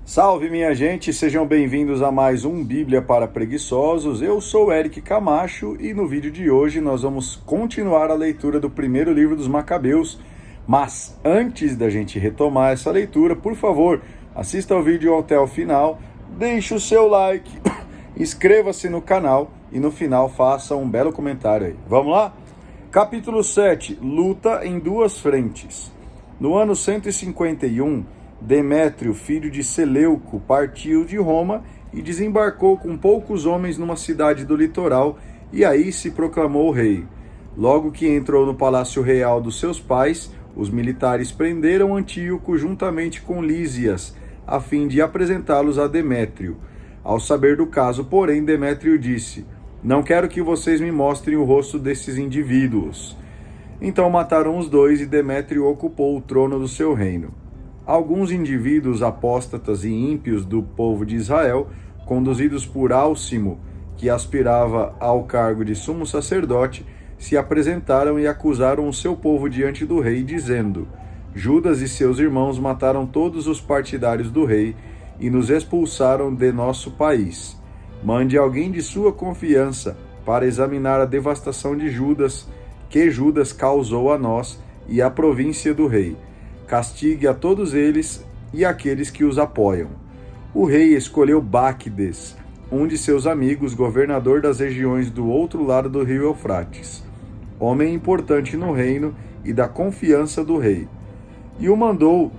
Salve, minha gente, sejam bem-vindos a mais um Bíblia para Preguiçosos. Eu sou Eric Camacho e no vídeo de hoje nós vamos continuar a leitura do primeiro livro dos Macabeus. Mas antes da gente retomar essa leitura, por favor, assista ao vídeo até o final, deixe o seu like, inscreva-se no canal e no final faça um belo comentário aí. Vamos lá? Capítulo 7, Luta em duas frentes. No ano 151, Demétrio, filho de Seleuco, partiu de Roma e desembarcou com poucos homens numa cidade do litoral, e aí se proclamou rei. Logo que entrou no palácio real dos seus pais, os militares prenderam Antíoco juntamente com Lísias, a fim de apresentá-los a Demétrio. Ao saber do caso, porém, Demétrio disse: "Não quero que vocês me mostrem o rosto desses indivíduos." Então mataram os dois e Demétrio ocupou o trono do seu reino. Alguns indivíduos apóstatas e ímpios do povo de Israel, conduzidos por Álcimo, que aspirava ao cargo de sumo sacerdote, se apresentaram e acusaram o seu povo diante do rei, dizendo: "Judas e seus irmãos mataram todos os partidários do rei e nos expulsaram de nosso país. Mande alguém de sua confiança para examinar a devastação de Judas, que Judas causou a nós e à província do rei. Castigue a todos eles e aqueles que os apoiam." O rei escolheu Báquides, um de seus amigos, governador das regiões do outro lado do rio Eufrates, homem importante no reino e da confiança do rei, e o mandou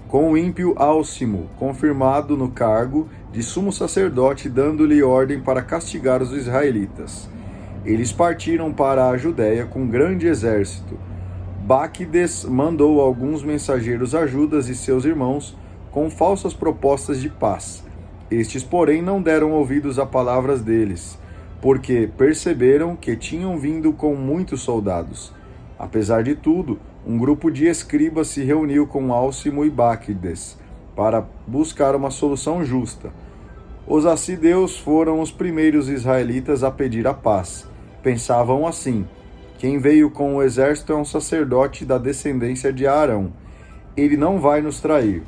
com o ímpio Álcimo, confirmado no cargo de sumo sacerdote, dando-lhe ordem para castigar os israelitas. Eles partiram para a Judéia com grande exército. Báquides mandou alguns mensageiros a Judas e seus irmãos com falsas propostas de paz. Estes, porém, não deram ouvidos a palavras deles, porque perceberam que tinham vindo com muitos soldados. Apesar de tudo, um grupo de escribas se reuniu com Álcimo e Báquides para buscar uma solução justa. Os assideus foram os primeiros israelitas a pedir a paz. Pensavam assim: "Quem veio com o exército é um sacerdote da descendência de Arão. Ele não vai nos trair."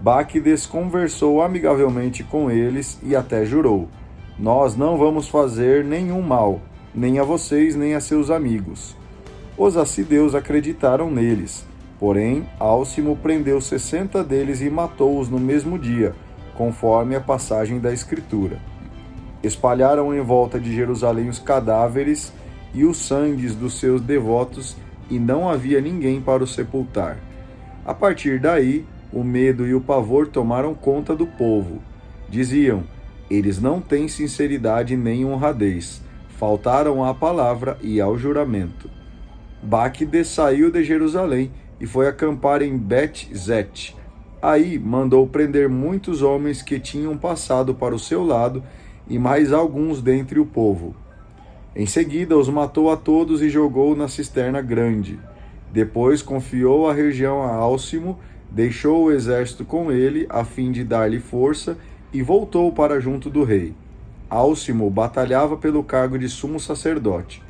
Báquides conversou amigavelmente com eles e até jurou: "Nós não vamos fazer nenhum mal, nem a vocês nem a seus amigos." Os assideus acreditaram neles. Porém, Álcimo prendeu 60 deles e matou-os no mesmo dia, conforme a passagem da Escritura. Espalharam em volta de Jerusalém os cadáveres e os sangues dos seus devotos, e não havia ninguém para os sepultar. A partir daí, o medo e o pavor tomaram conta do povo. Diziam: "Eles não têm sinceridade nem honradez, faltaram à palavra e ao juramento." Báquides saiu de Jerusalém e foi acampar em Bet-Zete. Aí mandou prender muitos homens que tinham passado para o seu lado e mais alguns dentre o povo. Em seguida, os matou a todos e jogou na cisterna grande. Depois confiou a região a Álcimo, deixou o exército com ele, a fim de dar-lhe força, e voltou para junto do rei. Álcimo batalhava pelo cargo de sumo sacerdote.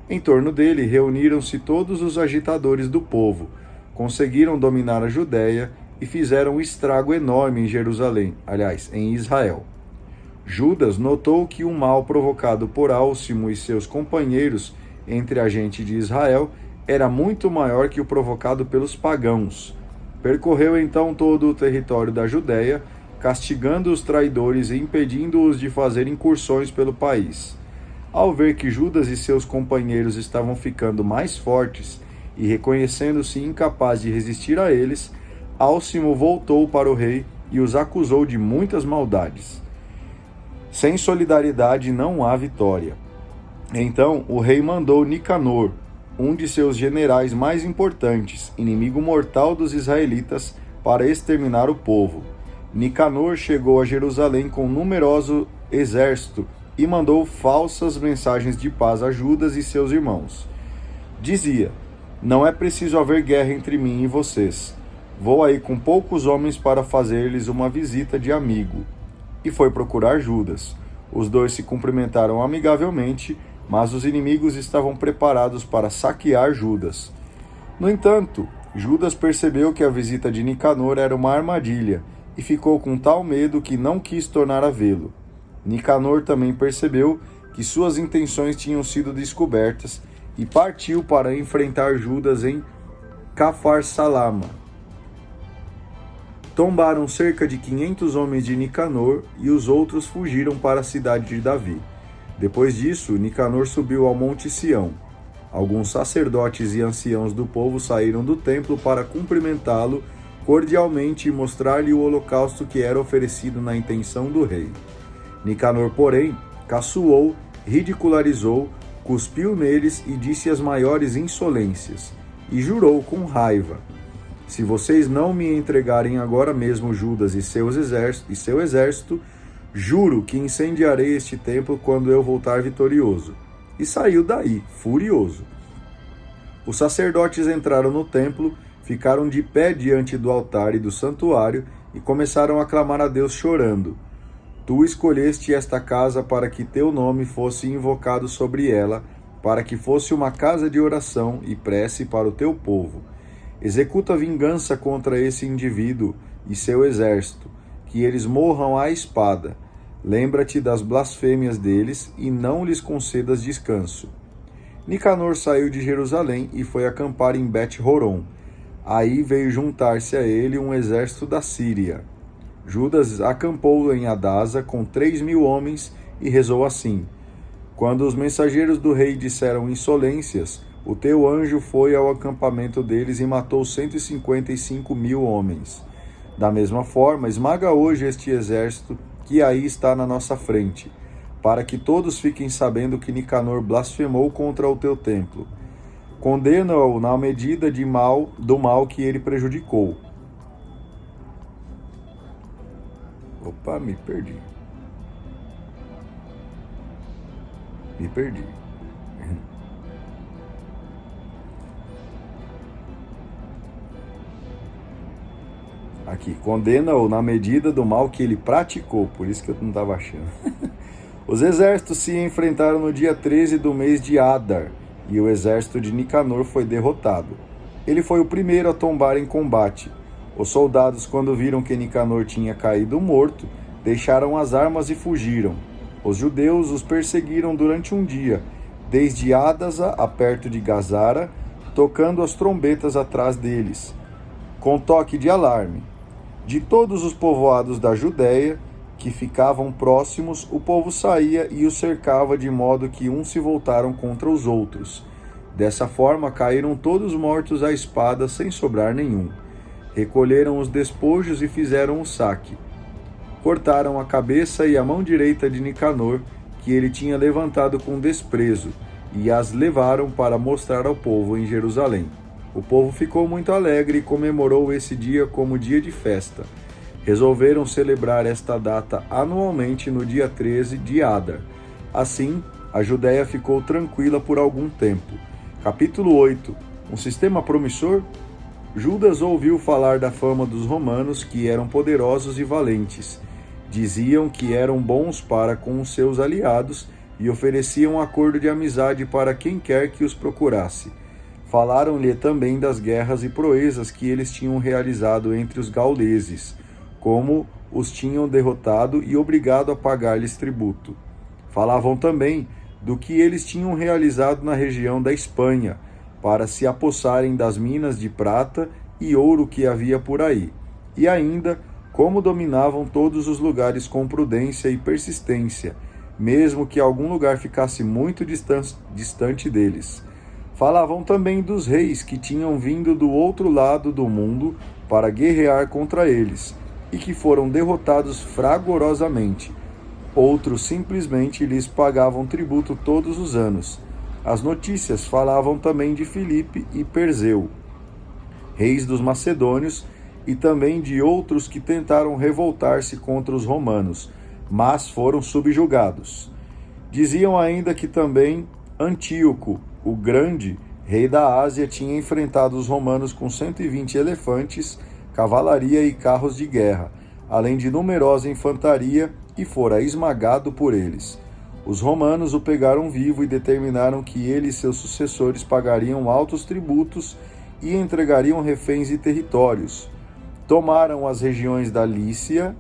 Em torno dele reuniram-se todos os agitadores do povo, conseguiram dominar a Judéia e fizeram um estrago enorme em Jerusalém, aliás, em Israel. Judas notou que o mal provocado por Álcimo e seus companheiros entre a gente de Israel era muito maior que o provocado pelos pagãos. Percorreu então todo o território da Judéia, castigando os traidores e impedindo-os de fazer incursões pelo país. Ao ver que Judas e seus companheiros estavam ficando mais fortes e reconhecendo-se incapazes de resistir a eles, Álcimo voltou para o rei e os acusou de muitas maldades. Sem solidariedade não há vitória. Então o rei mandou Nicanor, um de seus generais mais importantes, inimigo mortal dos israelitas, para exterminar o povo. Nicanor chegou a Jerusalém com numeroso exército e mandou falsas mensagens de paz a Judas e seus irmãos. Dizia: "Não é preciso haver guerra entre mim e vocês. Vou aí com poucos homens para fazer-lhes uma visita de amigo." E foi procurar Judas. Os dois se cumprimentaram amigavelmente, mas os inimigos estavam preparados para saquear Judas. No entanto, Judas percebeu que a visita de Nicanor era uma armadilha e ficou com tal medo que não quis tornar a vê-lo. Nicanor também percebeu que suas intenções tinham sido descobertas e partiu para enfrentar Judas em Capharsalama. Tombaram cerca de 500 homens de Nicanor e os outros fugiram para a cidade de Davi. Depois disso, Nicanor subiu ao Monte Sião. Alguns sacerdotes e anciãos do povo saíram do templo para cumprimentá-lo cordialmente e mostrar-lhe o holocausto que era oferecido na intenção do rei. Nicanor, porém, caçoou, ridicularizou, cuspiu neles e disse as maiores insolências, e jurou com raiva: se vocês não me entregarem agora mesmo Judas e seu exército, juro que incendiarei este templo quando eu voltar vitorioso. E saiu daí, furioso. Os sacerdotes entraram no templo, ficaram de pé diante do altar e do santuário e começaram a clamar a Deus chorando: Tu escolheste esta casa para que teu nome fosse invocado sobre ela, para que fosse uma casa de oração e prece para o teu povo. Executa vingança contra esse indivíduo e seu exército, que eles morram à espada. Lembra-te das blasfêmias deles e não lhes concedas descanso. Nicanor saiu de Jerusalém e foi acampar em Bet-Horon. Aí veio juntar-se a ele um exército da Síria. Judas acampou em Adasa com 3.000 homens e rezou assim: Quando os mensageiros do rei disseram insolências, o teu anjo foi ao acampamento deles e matou 155.000 homens. Da mesma forma, esmaga hoje este exército que aí está na nossa frente, para que todos fiquem sabendo que Nicanor blasfemou contra o teu templo. Condena-o na medida do mal que ele prejudicou. Opa, me perdi. Aqui, condena-o na medida do mal que ele praticou, por isso que eu não estava achando. Os exércitos se enfrentaram no dia 13 do mês de Adar, e o exército de Nicanor foi derrotado. Ele foi o primeiro a tombar em combate. Os soldados, quando viram que Nicanor tinha caído morto, deixaram as armas e fugiram. Os judeus os perseguiram durante um dia, desde Adasa a perto de Gazara, tocando as trombetas atrás deles, com toque de alarme. De todos os povoados da Judéia, que ficavam próximos, o povo saía e os cercava de modo que uns se voltaram contra os outros. Dessa forma, caíram todos mortos à espada, sem sobrar nenhum. Recolheram os despojos e fizeram o saque. Cortaram a cabeça e a mão direita de Nicanor, que ele tinha levantado com desprezo, e as levaram para mostrar ao povo em Jerusalém. O povo ficou muito alegre e comemorou esse dia como dia de festa. Resolveram celebrar esta data anualmente no dia 13 de Adar. Assim, a Judéia ficou tranquila por algum tempo. Capítulo 8. Um sistema promissor? Judas ouviu falar da fama dos romanos, que eram poderosos e valentes. Diziam que eram bons para com os seus aliados e ofereciam um acordo de amizade para quem quer que os procurasse. Falaram-lhe também das guerras e proezas que eles tinham realizado entre os gauleses, como os tinham derrotado e obrigado a pagar-lhes tributo. Falavam também do que eles tinham realizado na região da Espanha, para se apossarem das minas de prata e ouro que havia por aí, e ainda como dominavam todos os lugares com prudência e persistência, mesmo que algum lugar ficasse muito distante deles. Falavam também dos reis que tinham vindo do outro lado do mundo para guerrear contra eles, e que foram derrotados fragorosamente. Outros simplesmente lhes pagavam tributo todos os anos. As notícias falavam também de Filipe e Perseu, reis dos macedônios, e também de outros que tentaram revoltar-se contra os romanos, mas foram subjugados. Diziam ainda que também Antíoco, o Grande, rei da Ásia, tinha enfrentado os romanos com 120 elefantes, cavalaria e carros de guerra, além de numerosa infantaria, e fora esmagado por eles. Os romanos o pegaram vivo e determinaram que ele e seus sucessores pagariam altos tributos e entregariam reféns e territórios. Tomaram as regiões da Lícia,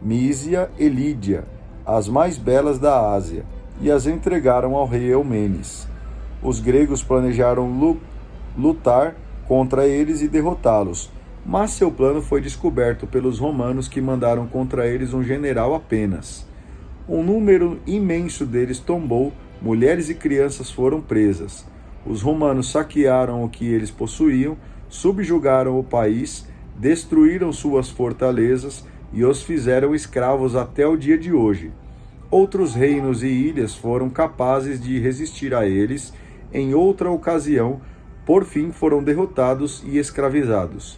Mísia e Lídia, as mais belas da Ásia, e as entregaram ao rei Eumenes. Os gregos planejaram lutar contra eles e derrotá-los, mas seu plano foi descoberto pelos romanos, que mandaram contra eles um general apenas. Um número imenso deles tombou, mulheres e crianças foram presas. Os romanos saquearam o que eles possuíam, subjugaram o país, destruíram suas fortalezas e os fizeram escravos até o dia de hoje. Outros reinos e ilhas foram capazes de resistir a eles em outra ocasião, por fim foram derrotados e escravizados.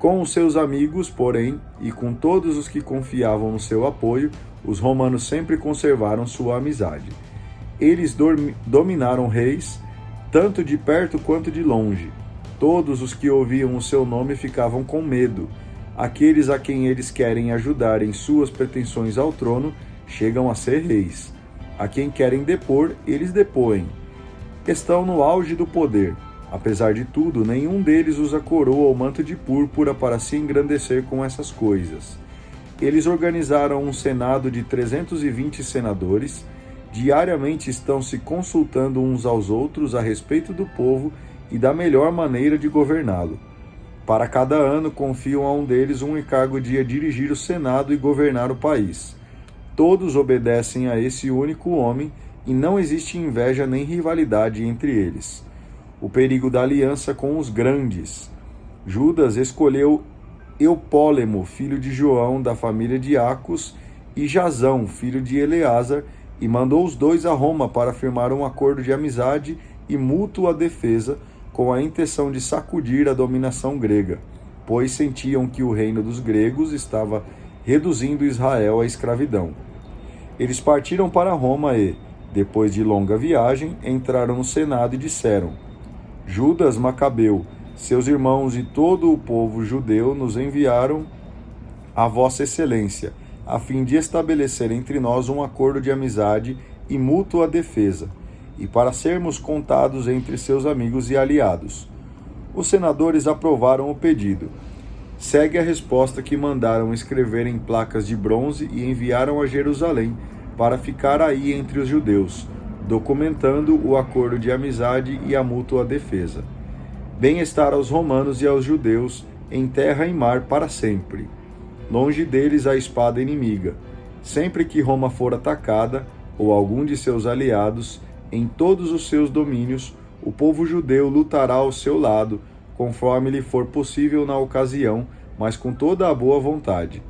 Com os seus amigos, porém, e com todos os que confiavam no seu apoio, os romanos sempre conservaram sua amizade. Eles dominaram reis, tanto de perto quanto de longe. Todos os que ouviam o seu nome ficavam com medo. Aqueles a quem eles querem ajudar em suas pretensões ao trono chegam a ser reis. A quem querem depor, eles depõem. Estão no auge do poder. Apesar de tudo, nenhum deles usa coroa ou manto de púrpura para se engrandecer com essas coisas. Eles organizaram um senado de 320 senadores. Diariamente estão se consultando uns aos outros a respeito do povo e da melhor maneira de governá-lo. Para cada ano, confiam a um deles um encargo de dirigir o senado e governar o país. Todos obedecem a esse único homem e não existe inveja nem rivalidade entre eles. O perigo da aliança com os grandes. Judas escolheu Eupólemo, filho de João, da família de Acos, e Jasão, filho de Eleazar, e mandou os dois a Roma para firmar um acordo de amizade e mútua defesa, com a intenção de sacudir a dominação grega, pois sentiam que o reino dos gregos estava reduzindo Israel à escravidão. Eles partiram para Roma e, depois de longa viagem, entraram no Senado e disseram: Judas Macabeu, seus irmãos e todo o povo judeu nos enviaram a Vossa Excelência, a fim de estabelecer entre nós um acordo de amizade e mútua defesa, e para sermos contados entre seus amigos e aliados. Os senadores aprovaram o pedido. Segue a resposta que mandaram escrever em placas de bronze e enviaram a Jerusalém para ficar aí entre os judeus, documentando o acordo de amizade e a mútua defesa. Bem-estar aos romanos e aos judeus, em terra e mar para sempre. Longe deles a espada inimiga. Sempre que Roma for atacada, ou algum de seus aliados, em todos os seus domínios, o povo judeu lutará ao seu lado, conforme lhe for possível na ocasião, mas com toda a boa vontade.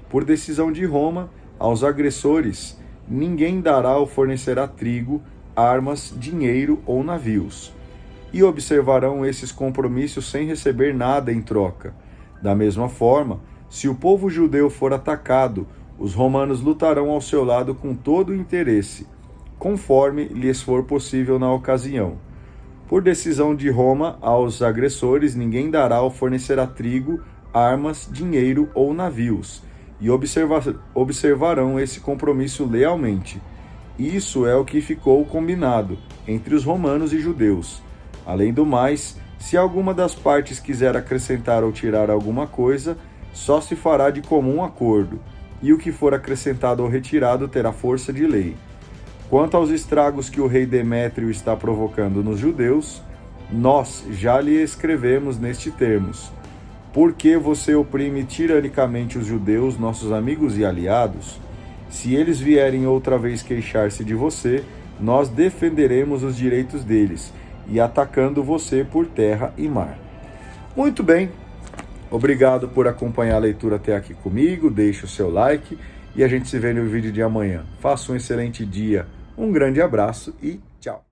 Por decisão de Roma, aos agressores, ninguém dará ou fornecerá trigo, armas, dinheiro ou navios. E observarão esses compromissos sem receber nada em troca. Da mesma forma, se o povo judeu for atacado, os romanos lutarão ao seu lado com todo o interesse, conforme lhes for possível na ocasião. Por decisão de Roma, aos agressores ninguém dará ou fornecerá trigo, armas, dinheiro ou navios, e observarão esse compromisso lealmente. Isso é o que ficou combinado entre os romanos e judeus. Além do mais, se alguma das partes quiser acrescentar ou tirar alguma coisa, só se fará de comum acordo, e o que for acrescentado ou retirado terá força de lei. Quanto aos estragos que o rei Demétrio está provocando nos judeus, nós já lhe escrevemos neste termos: por que você oprime tiranicamente os judeus, nossos amigos e aliados? Se eles vierem outra vez queixar-se de você, nós defenderemos os direitos deles, e atacando você por terra e mar. Muito bem, obrigado por acompanhar a leitura até aqui comigo, deixe o seu like e a gente se vê no vídeo de amanhã. Faça um excelente dia, um grande abraço e tchau!